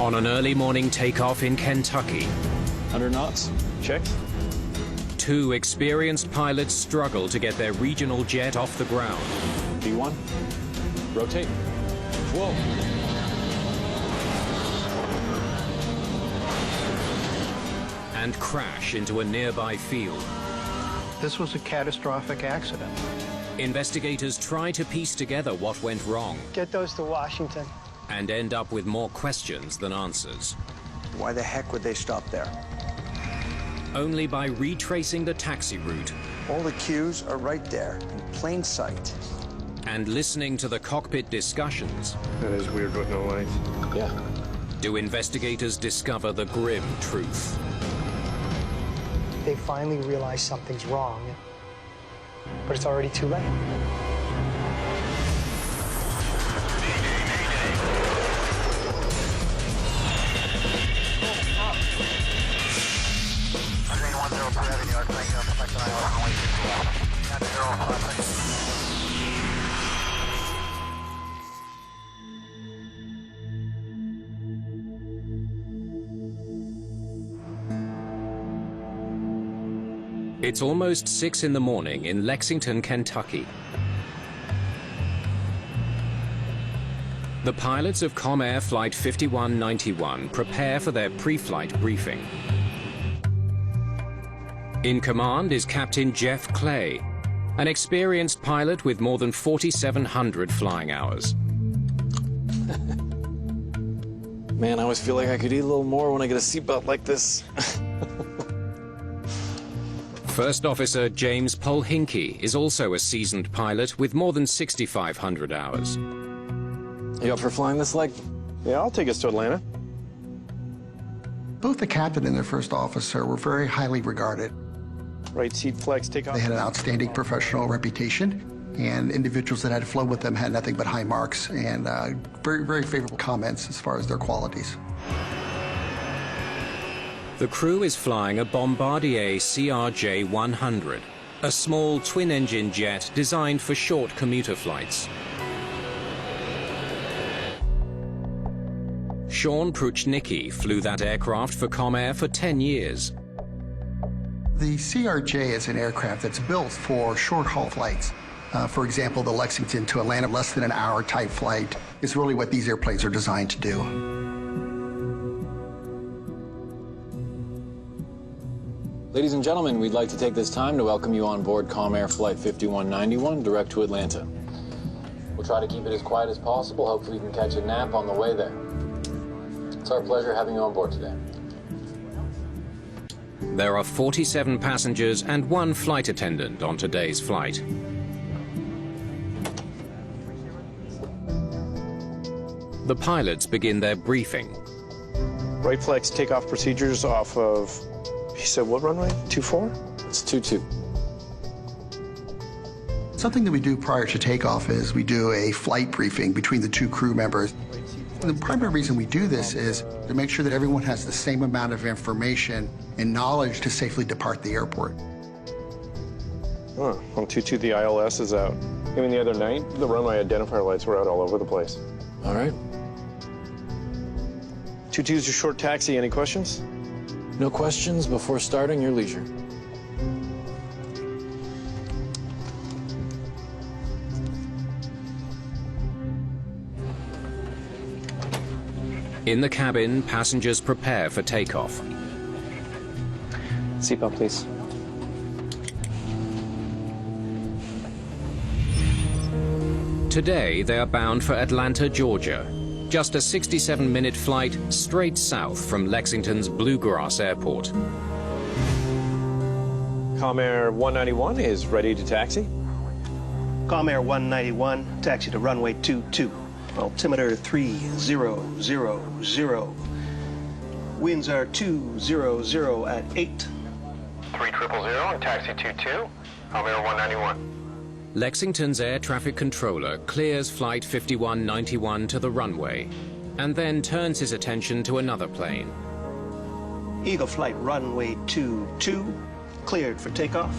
On an early morning takeoff in Kentucky, 100 knots, check. two experienced pilots struggle to get their regional jet off the ground. B1, rotate. Whoa. And crash into a nearby field. This was a catastrophic accident. Investigators try to piece together what went wrong Get those to Washington. and end up with more questions than answers. Why the heck would they stop there? Only by retracing the taxi route All the cues are right there, in plain sight. and listening to the cockpit discussions That is weird with no lights. Yeah. do investigators discover the grim truth. They finally realize something's wrong, but it's already too late. It's almost 6 in the morning in Lexington, Kentucky. The pilots of Comair Flight 5191 prepare for their pre-flight briefing. In command is Captain Jeff Clay, an experienced pilot with more than 4,700 flying hours. Man, I always feel like I could eat a little more when I get a seatbelt like this. First Officer James Polhinky is also a seasoned pilot with more than 6,500 hours. You up for flying this leg? Yeah, I'll take us to Atlanta. Both the captain and the first officer were very highly regarded. Right seat flex, take off. They had an outstanding professional reputation, and individuals that had flown with them had nothing but high marks and very, very favorable comments as far as their qualities. The crew is flying a Bombardier CRJ-100, a small twin-engine jet designed for short commuter flights. Sean Pruchnicki flew that aircraft for Comair for 10 years. The CRJ is an aircraft that's built for short-haul flights. For example, the Lexington to Atlanta, less than an hour type flight is really what these airplanes are designed to do. Ladies and gentlemen, we'd like to take this time to welcome you on board Comair Flight 5191, direct to Atlanta. We'll try to keep it as quiet as possible. Hopefully you can catch a nap on the way there. It's our pleasure having you on board today. There are 47 passengers and 1 flight attendant on today's flight. The pilots begin their briefing. Right flex takeoff procedures off of, he said what runway? 24? It's 22. Something that we do prior to takeoff is we do a flight briefing between the two crew members. And the primary reason we do this is to make sure that everyone has the same amount of information and knowledge to safely depart the airport. Huh. On 22, the ILS is out. Even the other night, the runway identifier lights were out all over the place. All right. 22's your short taxi. Any questions? No questions before starting your leisure. In the cabin, passengers prepare for takeoff. Seatbelt, please. Today, they are bound for Atlanta, Georgia. Just a 67-minute flight straight south from Lexington's Bluegrass Airport. Comair 191 is ready to taxi. Comair 191, taxi to runway 22. Altimeter 3000. Winds are 200 at 8. 3000 and taxi 22, Comair 191. Lexington's air traffic controller clears Flight 5191 to the runway and then turns his attention to another plane. Eagle Flight runway 22, cleared for takeoff.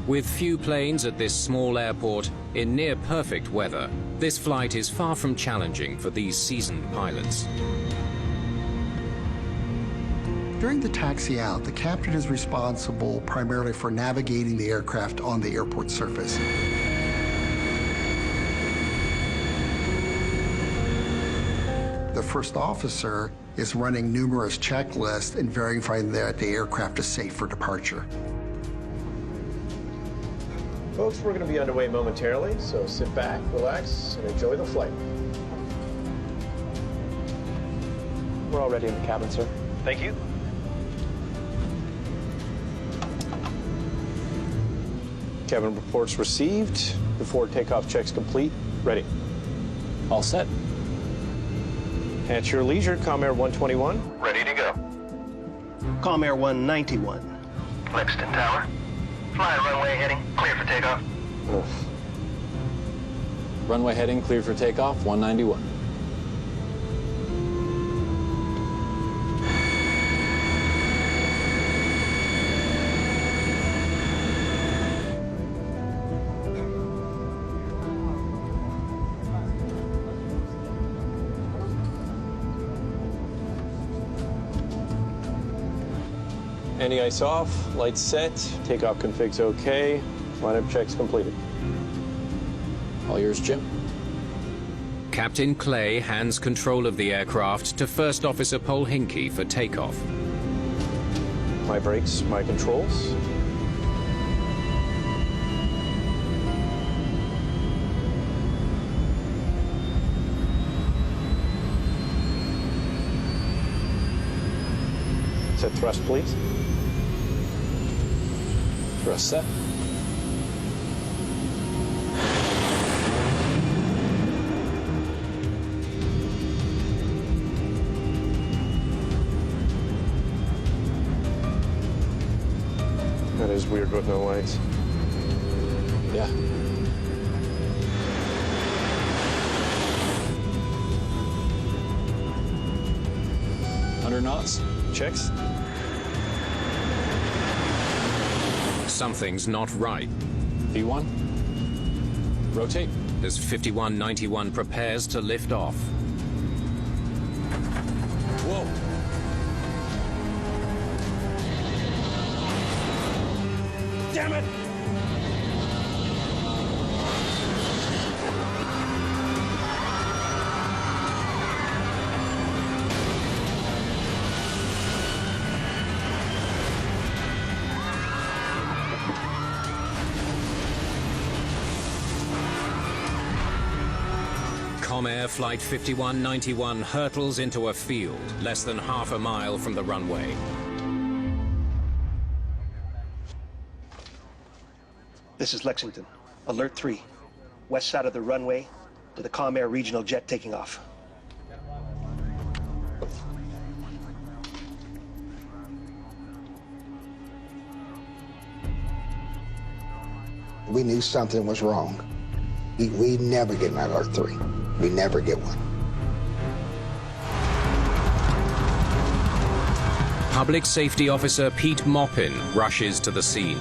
With few planes at this small airport in near-perfect weather, This flight is far from challenging for these seasoned pilots. During the taxi out, the captain is responsible primarily for navigating the aircraft on the airport surface. The first officer is running numerous checklists and verifying that the aircraft is safe for departure. Folks, we're going to be underway momentarily, so sit back, relax, and enjoy the flight. We're already in the cabin, sir. Thank you. Cabin reports received. Before takeoff checks complete. Ready. All set. At your leisure, Comair 121. Ready to go. Comair 191. Lexington Tower. Fly runway heading. Clear for takeoff. Runway heading cleared for takeoff, 191. Anti-ice off, lights set, takeoff config's okay, lineup checks completed. All yours, Jim. Captain Clay hands control of the aircraft to First Officer Polhinky for takeoff. My brakes, my controls. Set thrust, please. Thrust set. That is weird with no lights. Yeah. Under knots. Checks. Something's not right V1. Rotate. as 5191 prepares to lift off. Whoa. Damn it! Comair Flight 5191 hurtles into a field less than half a mile from the runway. This is Lexington. Alert 3. West side of the runway to the Comair regional jet taking off. We knew something was wrong. We never get an Alert 3. We never get one. Public Safety Officer Pete Moppin rushes to the scene.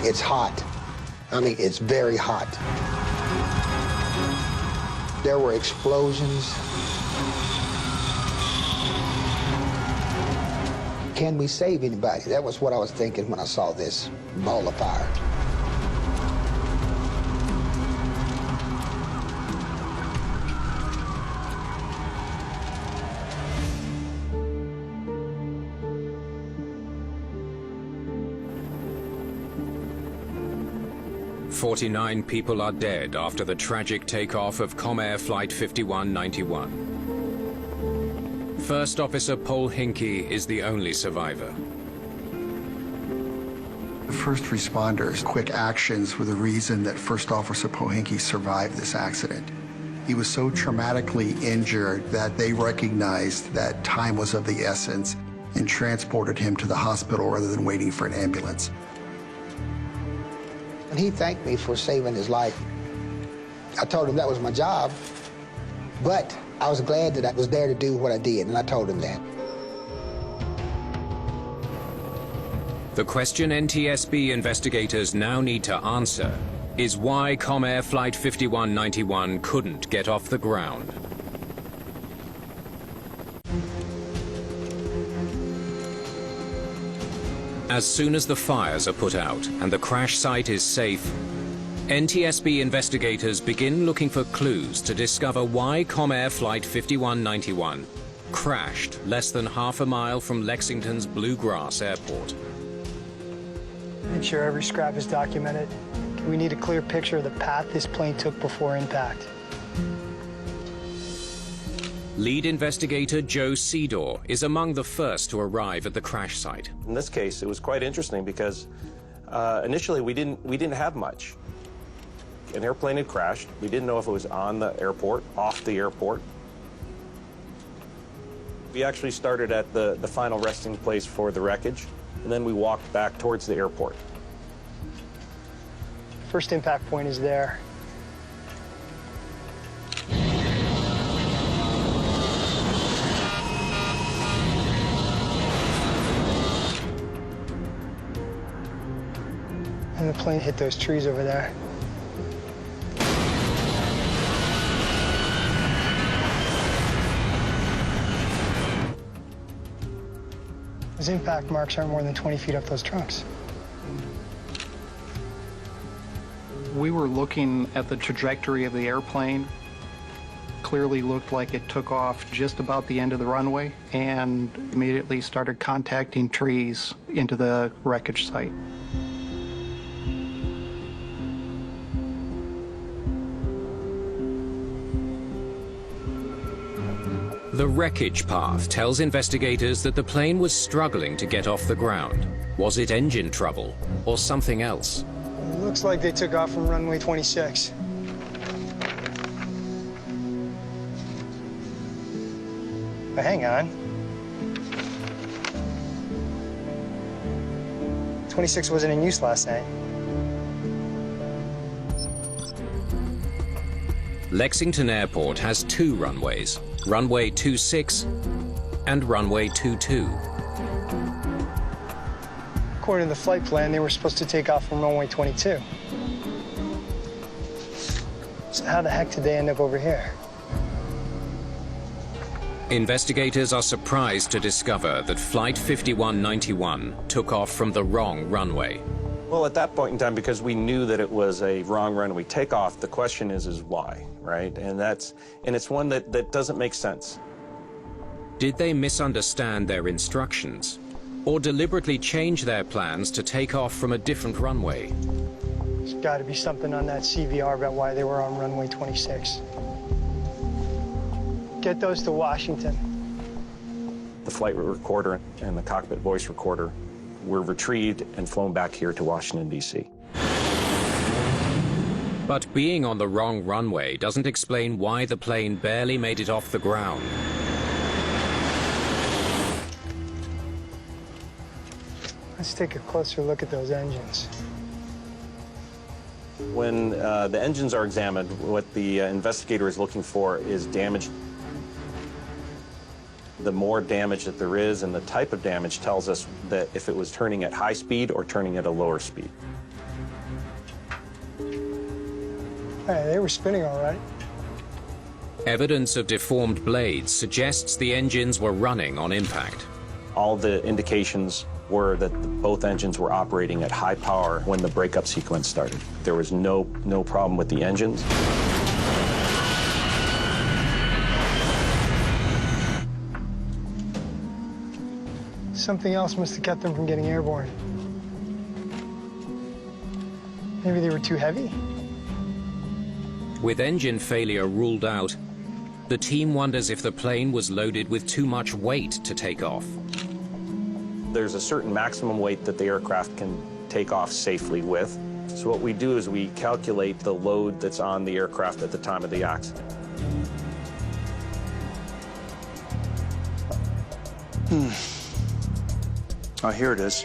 It's hot. I mean, it's very hot. There were explosions. Can we save anybody? That was what I was thinking when I saw this ball of fire. "49 people are dead after the tragic takeoff of Comair Flight 5191. First Officer Polhinky is the only survivor. The first responders' quick actions were the reason that First Officer Polhinky survived this accident. He was so traumatically injured that they recognized that time was of the essence and transported him to the hospital rather than waiting for an ambulance. And he thanked me for saving his life. I told him that was my job, but I was glad that I was there to do what I did, and I told him that. The question NTSB investigators now need to answer is why Comair Flight 5191 couldn't get off the ground. As soon as the fires are put out and the crash site is safe, NTSB investigators begin looking for clues to discover why Comair Flight 5191 crashed less than half a mile from Lexington's Bluegrass Airport. Make sure every scrap is documented. We need a clear picture of the path this plane took before impact. Lead investigator Joe Seedor is among the first to arrive at the crash site. In this case, it was quite interesting because initially we didn't have much. An airplane had crashed. We didn't know if it was on the airport, off the airport. We actually started at the final resting place for the wreckage, and then we walked back towards the airport. First impact point is there. And the plane hit those trees over there. Those impact marks aren't more than 20 feet up those trunks. We were looking at the trajectory of the airplane. Clearly looked like it took off just about the end of the runway and immediately started contacting trees into the wreckage site. The wreckage path tells investigators that the plane was struggling to get off the ground. Was it engine trouble or something else? It looks like they took off from runway 26. But hang on. 26 wasn't in use last night. Lexington Airport has two runways, runway 26 and runway 22. According to the flight plan, they were supposed to take off from runway 22. So how the heck did they end up over here? Investigators are surprised to discover that Flight 5191 took off from the wrong runway. Well, at that point in time, because we knew that it was a wrong runway takeoff, the question is why, right? And it's one that doesn't make sense. Did they misunderstand their instructions or deliberately change their plans to take off from a different runway? There's got to be something on that CVR about why they were on runway 26. Get those to Washington. The flight recorder and the cockpit voice recorder were retrieved and flown back here to Washington, D.C. But being on the wrong runway doesn't explain why the plane barely made it off the ground. Let's take a closer look at those engines. When the engines are examined, what the investigator is looking for is damage. The more damage that there is and the type of damage tells us that if it was turning at high speed or turning at a lower speed. Hey, they were spinning all right. Evidence of deformed blades suggests the engines were running on impact. All the indications were that both engines were operating at high power when the breakup sequence started. There was no problem with the engines. Something else must have kept them from getting airborne. Maybe they were too heavy? With engine failure ruled out, the team wonders if the plane was loaded with too much weight to take off. There's a certain maximum weight that the aircraft can take off safely with. So what we do is we calculate the load that's on the aircraft at the time of the accident. Oh, here it is.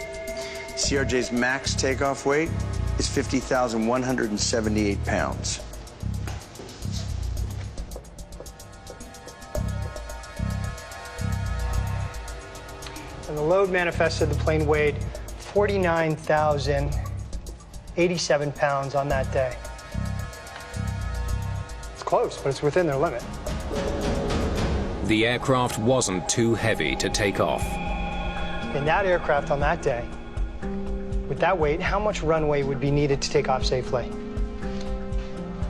CRJ's max takeoff weight is 50,178 pounds. And the load manifested the plane weighed 49,000 87 pounds on that day. It's close, but it's within their limit. The aircraft wasn't too heavy to take off. In that aircraft on that day, with that weight, how much runway would be needed to take off safely?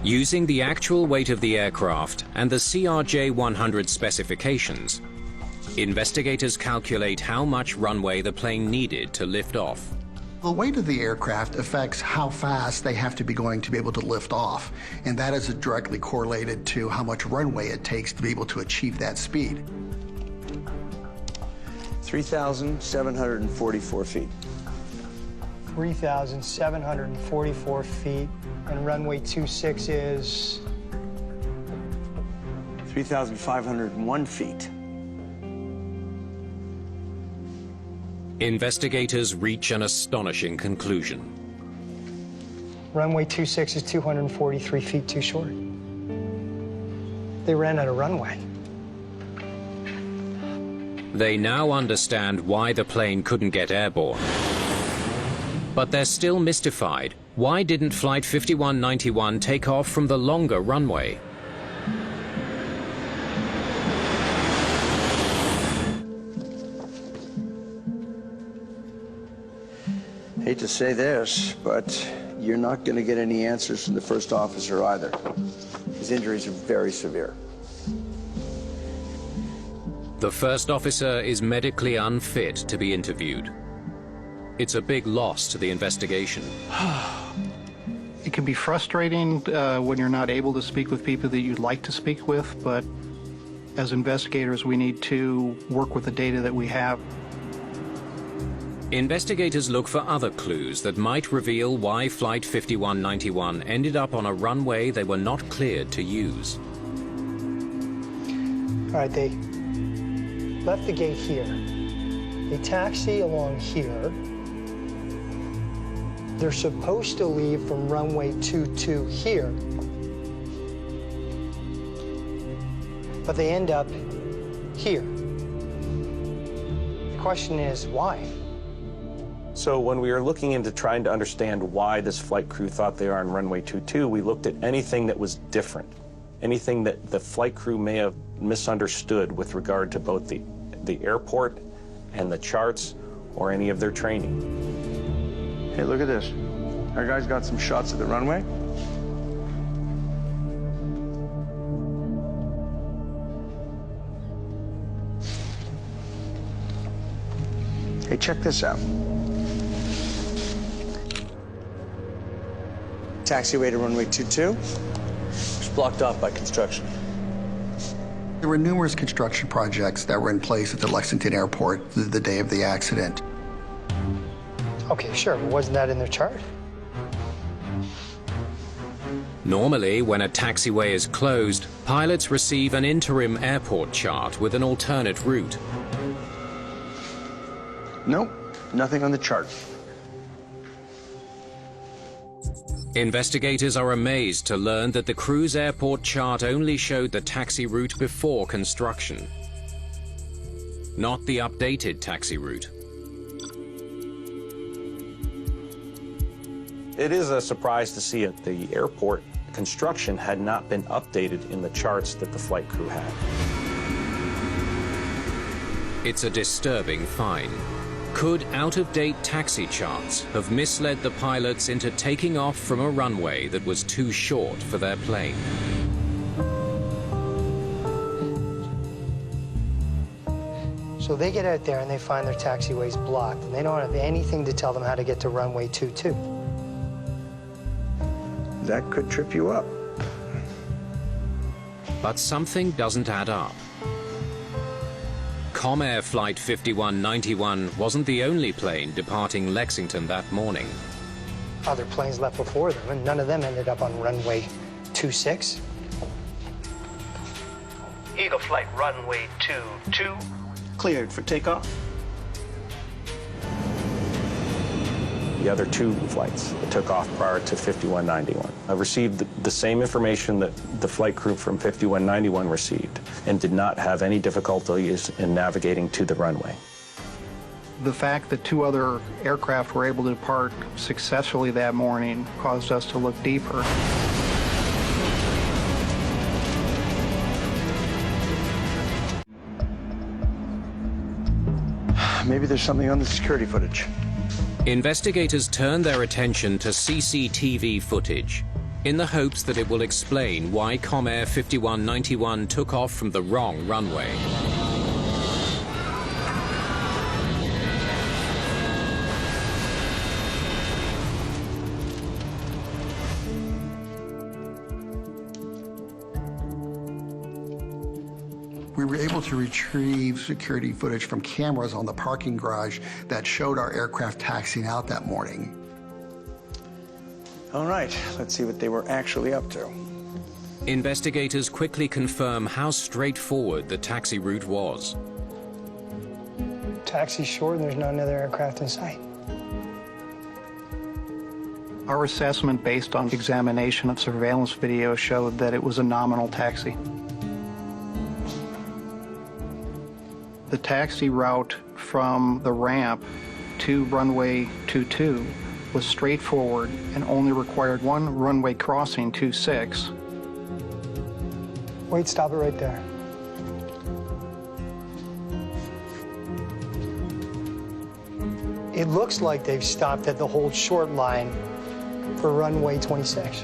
Using the actual weight of the aircraft and the CRJ-100 specifications, investigators calculate how much runway the plane needed to lift off. The weight of the aircraft affects how fast they have to be going to be able to lift off, and that is directly correlated to how much runway it takes to be able to achieve that speed. 3,744 feet. 3,744 feet, and runway 26 is? 3,501 feet. Investigators reach an astonishing conclusion. Runway 26 is 243 feet too short. They ran out of runway. They now understand why the plane couldn't get airborne. But they're still mystified. Why didn't Flight 5191 take off from the longer runway? Hate to say this, but you're not going to get any answers from the first officer either. His injuries are very severe. The first officer is medically unfit to be interviewed. It's a big loss to the investigation. It can be frustrating when you're not able to speak with people that you'd like to speak with, but as investigators, we need to work with the data that we have. Investigators look for other clues that might reveal why Flight 5191 ended up on a runway they were not cleared to use. All right, they left the gate here. They taxi along here. They're supposed to leave from runway 22 here. But they end up here. The question is, why? So when we were looking into trying to understand why this flight crew thought they were on runway 22, we looked at anything that was different, anything that the flight crew may have misunderstood with regard to both the airport and the charts or any of their training. Hey, look at this. Our guys got some shots of the runway. Hey, check this out. Taxiway to runway 22. It's blocked off by construction. There were numerous construction projects that were in place at the Lexington airport the day of the accident. Okay, sure, but wasn't that in their chart? Normally, when a taxiway is closed, pilots receive an interim airport chart with an alternate route. Nope, nothing on the chart. Investigators are amazed to learn that the crew's airport chart only showed the taxi route before construction, not the updated taxi route. It is a surprise to see at the airport construction had not been updated in the charts that the flight crew had. It's a disturbing find. Could out-of-date taxi charts have misled the pilots into taking off from a runway that was too short for their plane? So they get out there and they find their taxiways blocked, and they don't have anything to tell them how to get to runway 22. That could trip you up. But something doesn't add up. Comair Flight 5191 wasn't the only plane departing Lexington that morning. Other planes left before them, and none of them ended up on runway 26. Eagle Flight runway 22, cleared for takeoff. The other two flights that took off prior to 5191 received the same information that the flight crew from 5191 received and did not have any difficulties in navigating to the runway. The fact that two other aircraft were able to depart successfully that morning caused us to look deeper. Maybe there's something on the security footage. Investigators turn their attention to CCTV footage in the hopes that it will explain why Comair 5191 took off from the wrong runway. We were able to retrieve security footage from cameras on the parking garage that showed our aircraft taxiing out that morning. All right, let's see what they were actually up to. Investigators quickly confirm how straightforward the taxi route was. Taxi's short and there's no other aircraft in sight. Our assessment based on examination of surveillance video showed that it was a nominal taxi. The taxi route from the ramp to runway 22 was straightforward and only required one runway crossing 26. Wait, stop it right there. It looks like they've stopped at the hold short line for runway 26.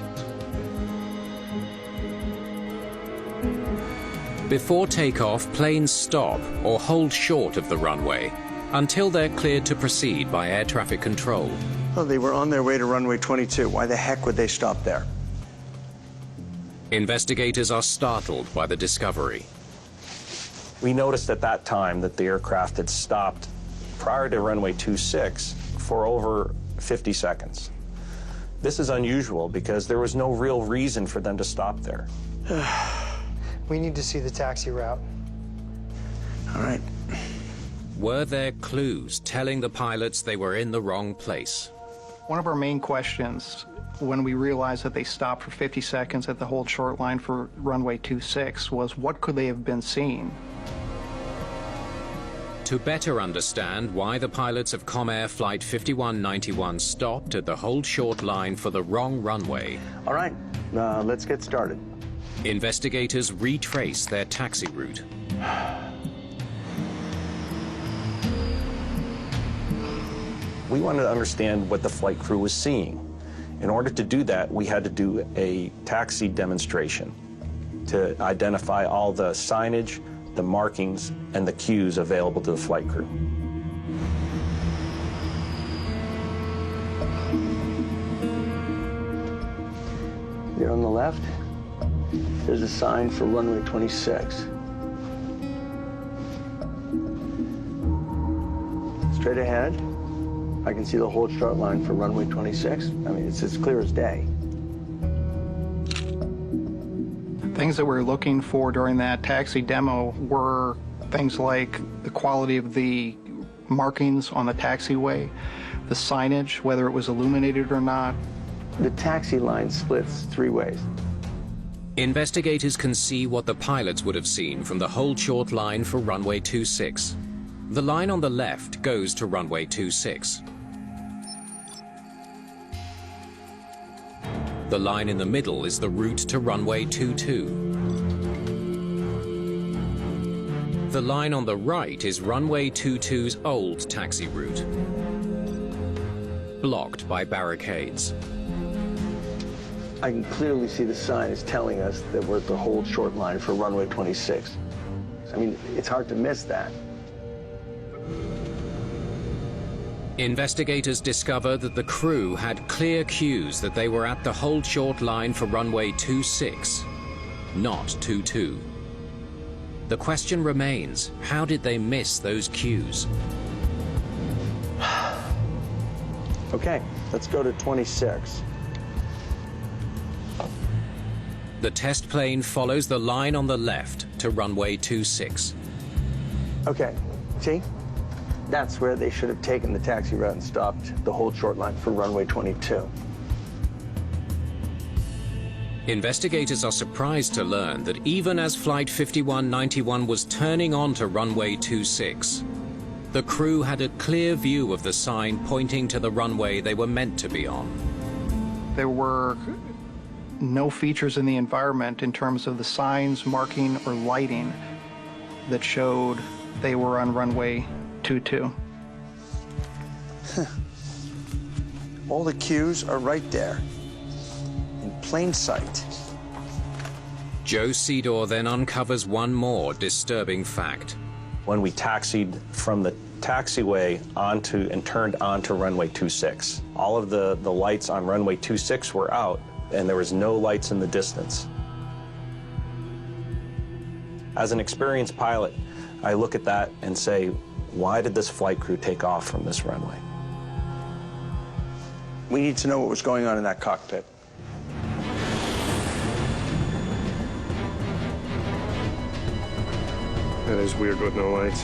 Before takeoff, planes stop or hold short of the runway until they're cleared to proceed by air traffic control. Well, they were on their way to runway 22. Why the heck would they stop there? Investigators are startled by the discovery. We noticed at that time that the aircraft had stopped prior to runway 26 for over 50 seconds. This is unusual because there was no real reason for them to stop there. We need to see the taxi route. All right. Were there clues telling the pilots they were in the wrong place? One of our main questions when we realized that they stopped for 50 seconds at the hold short line for runway 26 was what could they have been seeing? To better understand why the pilots of Comair Flight 5191 stopped at the hold short line for the wrong runway. All right, let's get started. Investigators retrace their taxi route. We wanted to understand what the flight crew was seeing. In order to do that, we had to do a taxi demonstration to identify all the signage, the markings, and the cues available to the flight crew. Here on the left, there's a sign for runway 26. Straight ahead, I can see the hold short line for runway 26. I mean, it's as clear as day. Things that we're looking for during that taxi demo were things like the quality of the markings on the taxiway, the signage, whether it was illuminated or not. The taxi line splits three ways. Investigators can see what the pilots would have seen from the hold short line for runway 26. The line on the left goes to runway 26. The line in the middle is the route to runway 22. The line on the right is runway 22's old taxi route, blocked by barricades. I can clearly see the sign is telling us that we're at the hold short line for runway 26. I mean, it's hard to miss that. Investigators discover that the crew had clear cues that they were at the hold short line for runway 26, not 22. The question remains, how did they miss those cues? Okay, let's go to 26. The test plane follows the line on the left to runway 26. Okay, see? That's where they should have taken the taxi route and stopped the hold short line for runway 22. Investigators are surprised to learn that even as Flight 5191 was turning onto runway 26, the crew had a clear view of the sign pointing to the runway they were meant to be on. There were no features in the environment in terms of the signs, marking, or lighting that showed they were on runway 22. All the cues are right there, in plain sight. Joe Sedor then uncovers one more disturbing fact. When we taxied from the taxiway onto and turned onto runway 26, all of the lights on runway 26 were out, and there was no lights in the distance. As an experienced pilot, I look at that and say, why did this flight crew take off from this runway? We need to know what was going on in that cockpit. That is weird with no lights.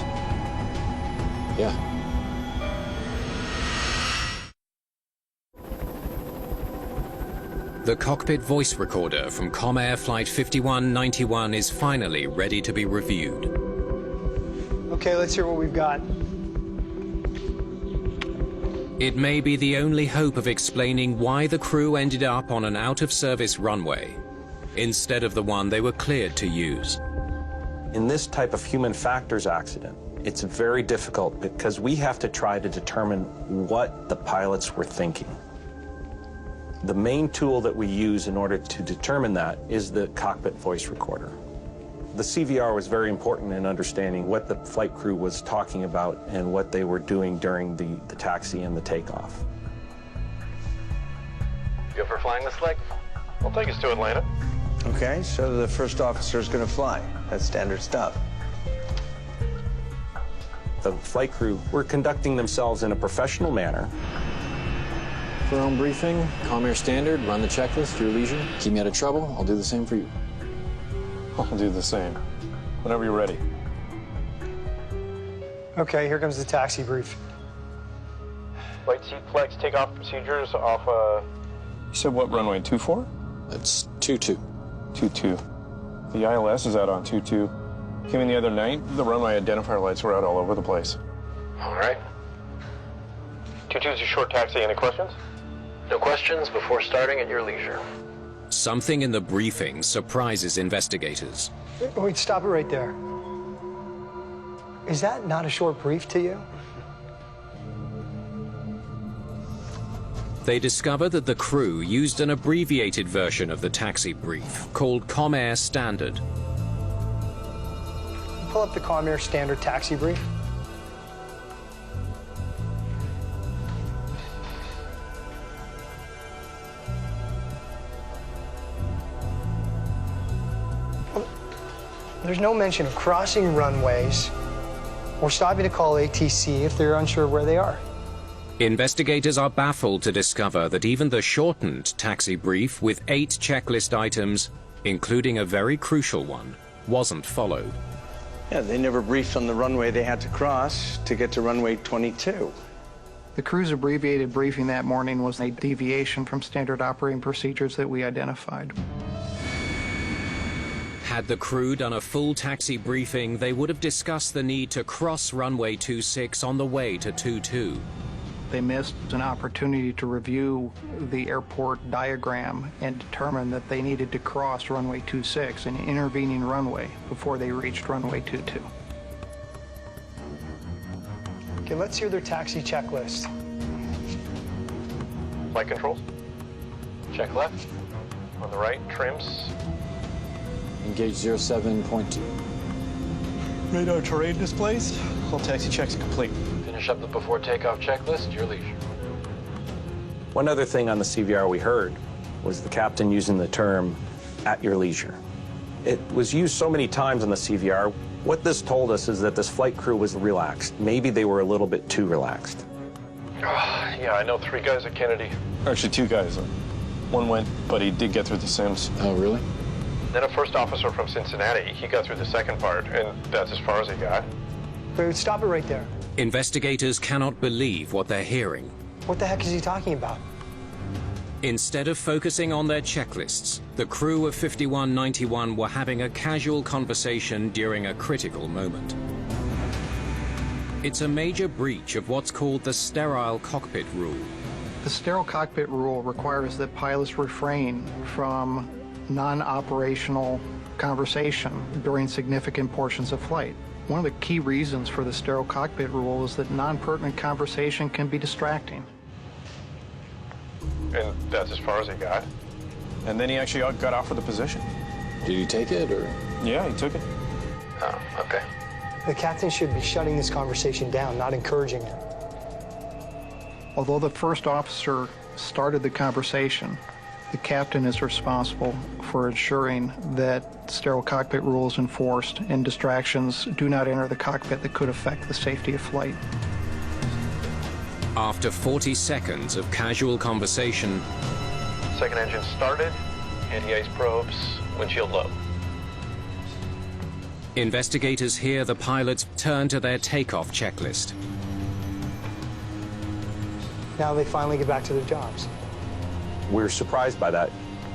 Yeah. The cockpit voice recorder from Comair Flight 5191 is finally ready to be reviewed. Okay, let's hear what we've got. It may be the only hope of explaining why the crew ended up on an out-of-service runway instead of the one they were cleared to use. In this type of human factors accident, it's very difficult because we have to try to determine what the pilots were thinking. The main tool that we use in order to determine that is the cockpit voice recorder. The CVR was very important in understanding what the flight crew was talking about and what they were doing during the taxi and the takeoff. Good for flying this leg? We'll take us to Atlanta. Okay, so the first officer is going to fly. That's standard stuff. The flight crew were conducting themselves in a professional manner. For our own briefing, Comair standard, run the checklist, your leisure. Keep me out of trouble, I'll do the same for you. I'll do the same. Whenever you're ready. Okay, here comes the taxi brief. Flight Cineflix takeoff procedures off You said what runway, 24? That's 22. 22. The ILS is out on 22. Came in the other night, the runway identifier lights were out all over the place. All right. 22's your short taxi. Any questions? No questions before starting at your leisure. Something in the briefing surprises investigators. Wait, stop it right there. Is that not a short brief to you? They discover that the crew used an abbreviated version of the taxi brief called Comair Standard. Pull up the Comair Standard taxi brief. There's no mention of crossing runways or stopping to call ATC if they're unsure where they are. Investigators are baffled to discover that even the shortened taxi brief with 8 checklist items, including a very crucial one, wasn't followed. Yeah, they never briefed on the runway they had to cross to get to runway 22. The crew's abbreviated briefing that morning was a deviation from standard operating procedures that we identified. Had the crew done a full taxi briefing, they would have discussed the need to cross runway 26 on the way to 22. They missed an opportunity to review the airport diagram and determine that they needed to cross runway 26, an intervening runway, before they reached runway 22. Okay, let's hear their taxi checklist. Flight controls. Check left. On the right, trims. Engage 07.2. Radar terrain displays. All taxi checks complete. Finish up the before takeoff checklist, your leisure. One other thing on the CVR we heard was the captain using the term, at your leisure. It was used so many times on the CVR. What this told us is that this flight crew was relaxed. Maybe they were a little bit too relaxed. Yeah, I know 3 guys at Kennedy. Actually, 2 guys. One went, but he did get through the sims. Oh, really? Then a first officer from Cincinnati. He got through the second part, and that's as far as he got. Wait, stop it right there. Investigators cannot believe what they're hearing. What the heck is he talking about? Instead of focusing on their checklists, the crew of 5191 were having a casual conversation during a critical moment. It's a major breach of what's called the sterile cockpit rule. The sterile cockpit rule requires that pilots refrain from non-operational conversation during significant portions of flight. One of the key reasons for the sterile cockpit rule is that non-pertinent conversation can be distracting. And that's as far as he got. And then he actually got offered the position. Did you take it, or? Yeah, he took it. Oh, okay. The captain should be shutting this conversation down, not encouraging it. Although the first officer started the conversation, the captain is responsible for ensuring that sterile cockpit rule is enforced and distractions do not enter the cockpit that could affect the safety of flight. After 40 seconds of casual conversation, Second engine started, anti-ice probes, windshield low. investigators hear the pilots turn to their takeoff checklist. Now they finally get back to their jobs. We're surprised by that.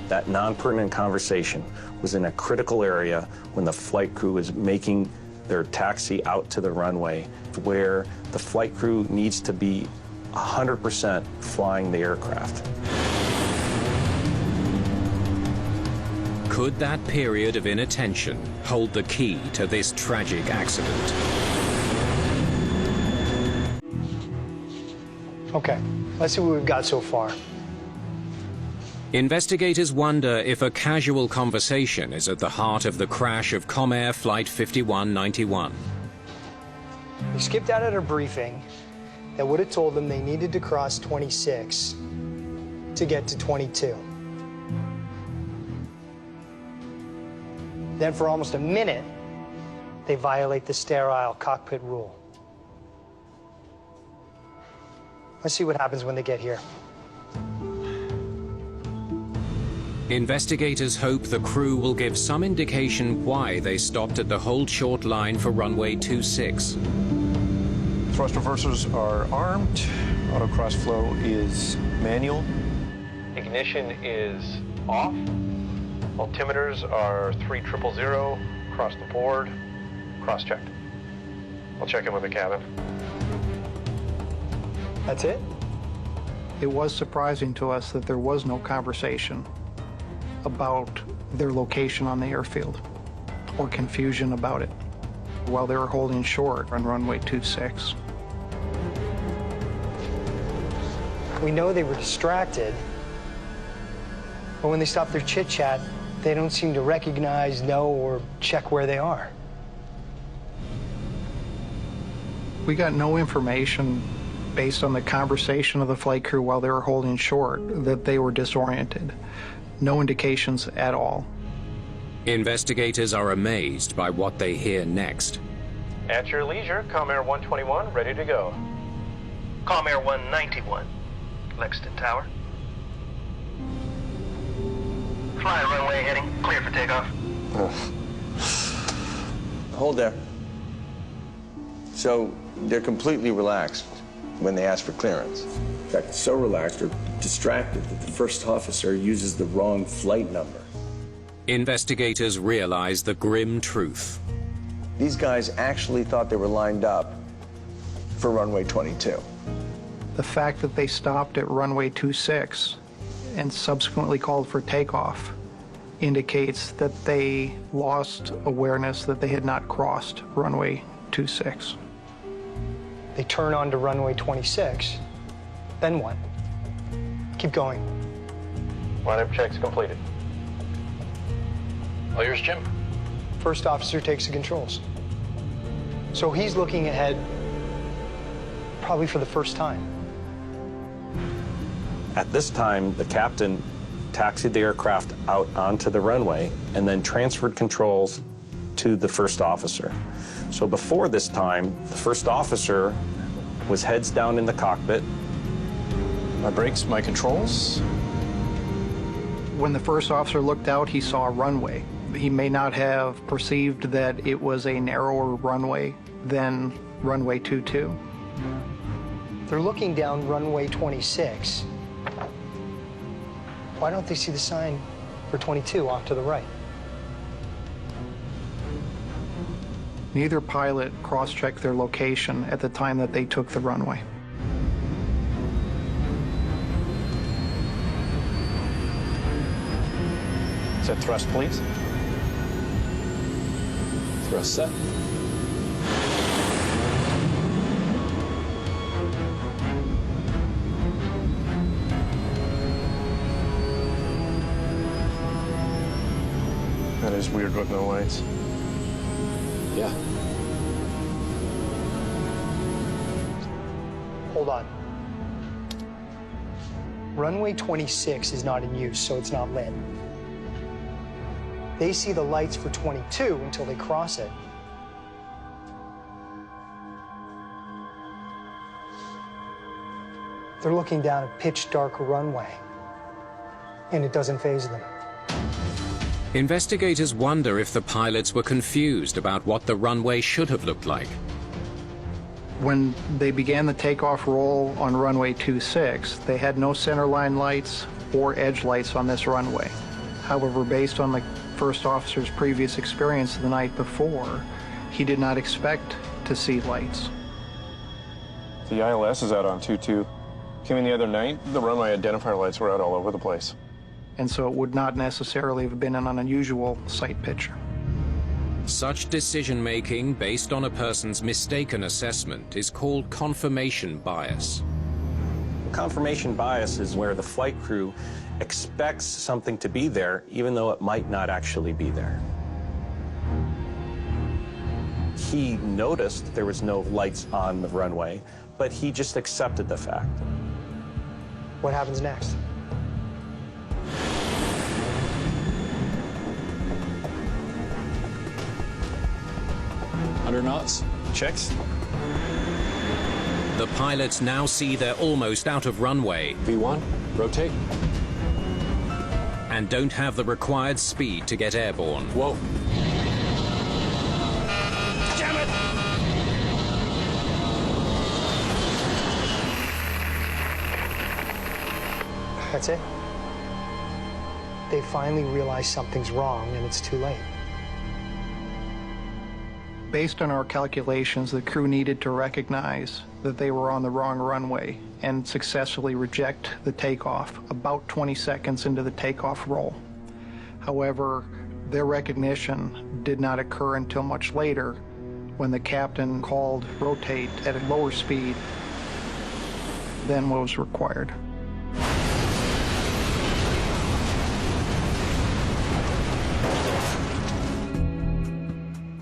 That non-pertinent conversation was in a critical area when the flight crew was making their taxi out to the runway, where the flight crew needs to be 100% flying the aircraft. Could that period of inattention hold the key to this tragic accident? Okay, let's see what we've got so far. Investigators wonder if a casual conversation is at the heart of the crash of Comair Flight 5191. We skipped out at a briefing that would have told them they needed to cross 26 to get to 22. Then for almost a minute, they violate the sterile cockpit rule. Let's see what happens when they get here. Investigators hope the crew will give some indication why they stopped at the hold short line for runway 26. Thrust reversers are armed. Autocross flow is manual. Ignition is off. Altimeters are 3000, across the board, cross-checked. I'll check in with the cabin. That's it? It was surprising to us that there was no conversation about their location on the airfield or confusion about it while they were holding short on runway 26. We know they were distracted, but when they stop their chit-chat, they don't seem to recognize, know, or check where they are. We got no information based on the conversation of the flight crew while they were holding short that they were disoriented. No indications at all. Investigators are amazed by what they hear next. At your leisure, Comair 121, ready to go. Comair 191, Lexington Tower. Fly runway heading, clear for takeoff. Hold there. So they're completely relaxed when they ask for clearance. In fact, so relaxed or distracted that the first officer uses the wrong flight number. Investigators realize the grim truth. These guys actually thought they were lined up for runway 22. The fact that they stopped at runway 26 and subsequently called for takeoff indicates that they lost awareness that they had not crossed runway 26. They turn onto runway 26, then what? Keep going. Lineup checks completed. All yours, Jim. First officer takes the controls. So he's looking ahead probably for the first time. At this time, the captain taxied the aircraft out onto the runway and then transferred controls to the first officer. So before this time, the first officer was heads down in the cockpit. My brakes, my controls. When the first officer looked out, he saw a runway. He may not have perceived that it was a narrower runway than runway 22. They're looking down runway 26. Why don't they see the sign for 22 off to the right? Neither pilot cross-checked their location at the time that they took the runway. Set thrust, please. Thrust set. That is weird with no lights. Yeah. Hold on. Runway 26 is not in use, so it's not lit. They see the lights for 22 until they cross it. They're looking down a pitch dark runway, and it doesn't faze them. Investigators wonder if the pilots were confused about what the runway should have looked like. When they began the takeoff roll on runway 26, they had no centerline lights or edge lights on this runway. However, based on the first officer's previous experience the night before, he did not expect to see lights. The ILS is out on 22. Came in the other night, the runway identifier lights were out all over the place. And so it would not necessarily have been an unusual sight picture. Such decision-making based on a person's mistaken assessment is called confirmation bias. Confirmation bias is where the flight crew expects something to be there, even though it might not actually be there. He noticed there was no lights on the runway, but he just accepted the fact. What happens next? Under knots. Checks. The pilots now see they're almost out of runway V1, rotate. and don't have the required speed to get airborne. Whoa. Damn it! That's it. They finally realize something's wrong, and it's too late. Based on our calculations, the crew needed to recognize that they were on the wrong runway and successfully reject the takeoff about 20 seconds into the takeoff roll. However, their recognition did not occur until much later when the captain called rotate at a lower speed than what was required.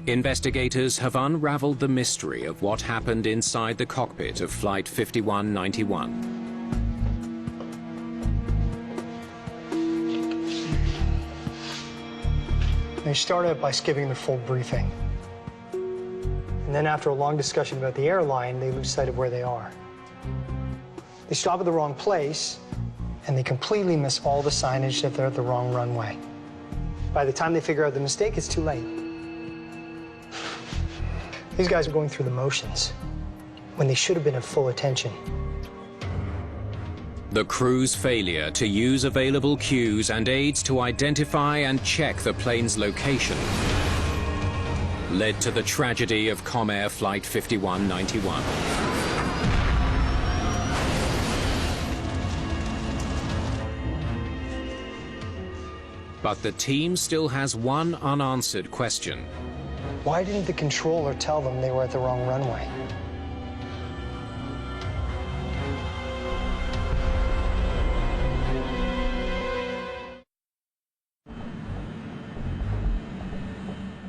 Investigators have unraveled the mystery of what happened inside the cockpit of Flight 5191. They start out by skipping the full briefing. And then after a long discussion about the airline, they lose sight of where they are. They stop at the wrong place, and they completely miss all the signage that they're at the wrong runway. By the time they figure out the mistake, it's too late. These guys are going through the motions when they should have been at full attention. The crew's failure to use available cues and aids to identify and check the plane's location led to the tragedy of Comair Flight 5191. But the team still has one unanswered question. Why didn't the controller tell them they were at the wrong runway?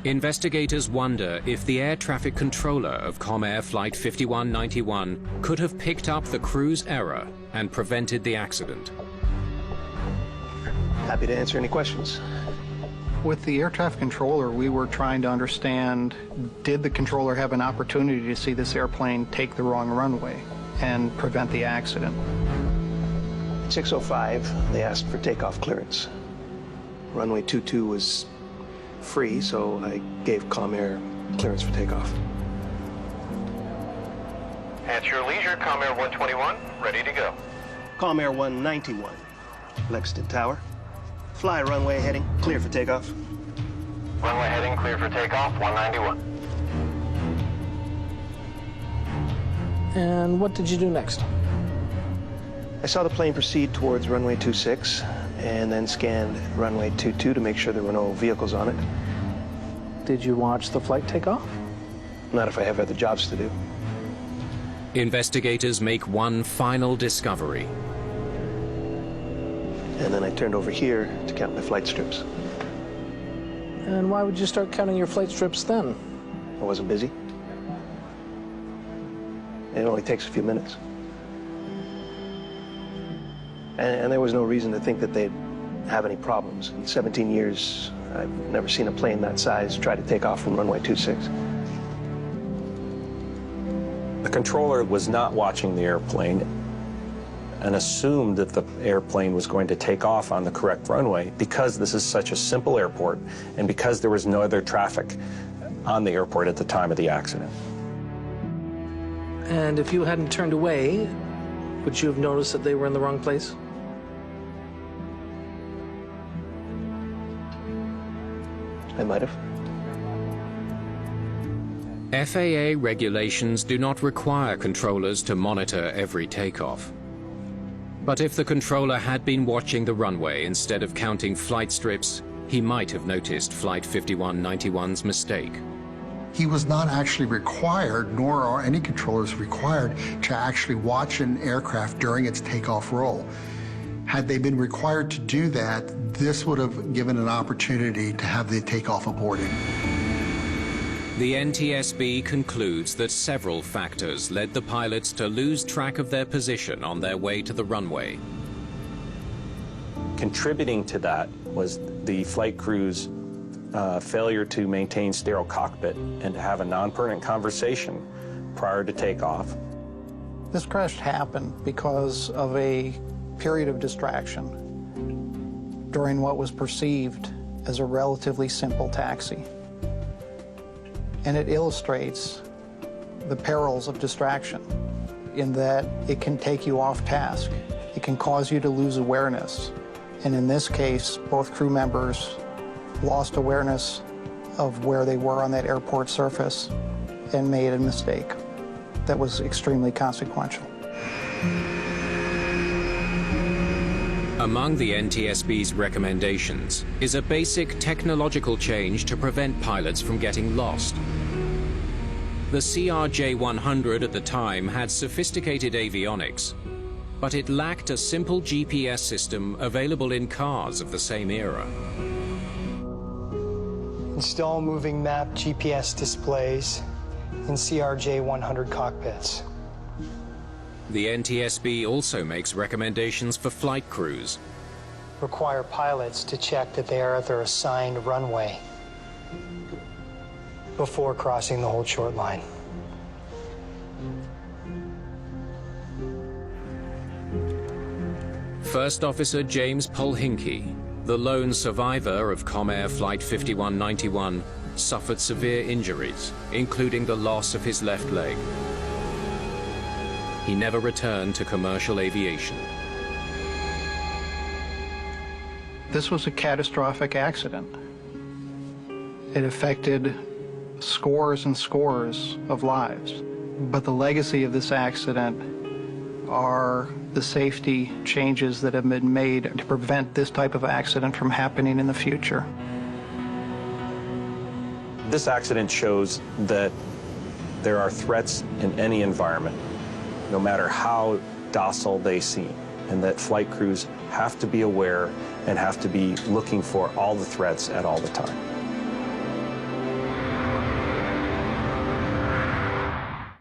Investigators wonder if the air traffic controller of Comair Flight 5191 could have picked up the crew's error and prevented the accident. Happy to answer any questions. With the air traffic controller, we were trying to understand, did the controller have an opportunity to see this airplane take the wrong runway and prevent the accident? At 6:05, they asked for takeoff clearance. Runway 22 was free, so I gave Comair clearance for takeoff. At your leisure, Comair 121, ready to go. Comair 191, Lexington Tower. Fly runway heading, clear for takeoff. Runway heading clear for takeoff, 191. And what did you do next? I saw the plane proceed towards runway 26 and then scanned runway 22 to make sure there were no vehicles on it. Did you watch the flight take off? Not if I have other jobs to do. Investigators make one final discovery. And then I turned over here to count my flight strips. And why would you start counting your flight strips then? I wasn't busy. It only takes a few minutes. And there was no reason to think that they'd have any problems. In 17 years, I've never seen a plane that size try to take off from runway 26. The controller was not watching the airplane and assumed that the airplane was going to take off on the correct runway because this is such a simple airport and because there was no other traffic on the airport at the time of the accident. And if you hadn't turned away, would you have noticed that they were in the wrong place? I might have. FAA regulations do not require controllers to monitor every takeoff. But if the controller had been watching the runway instead of counting flight strips, he might have noticed Flight 5191's mistake. He was not actually required, nor are any controllers required, to actually watch an aircraft during its takeoff roll. Had they been required to do that, this would have given an opportunity to have the takeoff aborted. The NTSB concludes that several factors led the pilots to lose track of their position on their way to the runway. Contributing to that was the flight crew's failure to maintain sterile cockpit and to have a non-pertinent conversation prior to takeoff. This crash happened because of a period of distraction during what was perceived as a relatively simple taxi. And it illustrates the perils of distraction in that it can take you off task. It can cause you to lose awareness. And in this case, both crew members lost awareness of where they were on that airport surface and made a mistake that was extremely consequential. Among the NTSB's recommendations is a basic technological change to prevent pilots from getting lost. The CRJ-100 at the time had sophisticated avionics, but it lacked a simple GPS system available in cars of the same era. Install moving map GPS displays in CRJ-100 cockpits. The NTSB also makes recommendations for flight crews. Require pilots to check that they are at their assigned runway before crossing the hold short line. First Officer James Polhinky, the lone survivor of Comair Flight 5191, suffered severe injuries, including the loss of his left leg. He never returned to commercial aviation. This was a catastrophic accident. It affected scores and scores of lives. But the legacy of this accident are the safety changes that have been made to prevent this type of accident from happening in the future. This accident shows that there are threats in any environment, no matter how docile they seem, and that flight crews have to be aware and have to be looking for all the threats at all the time.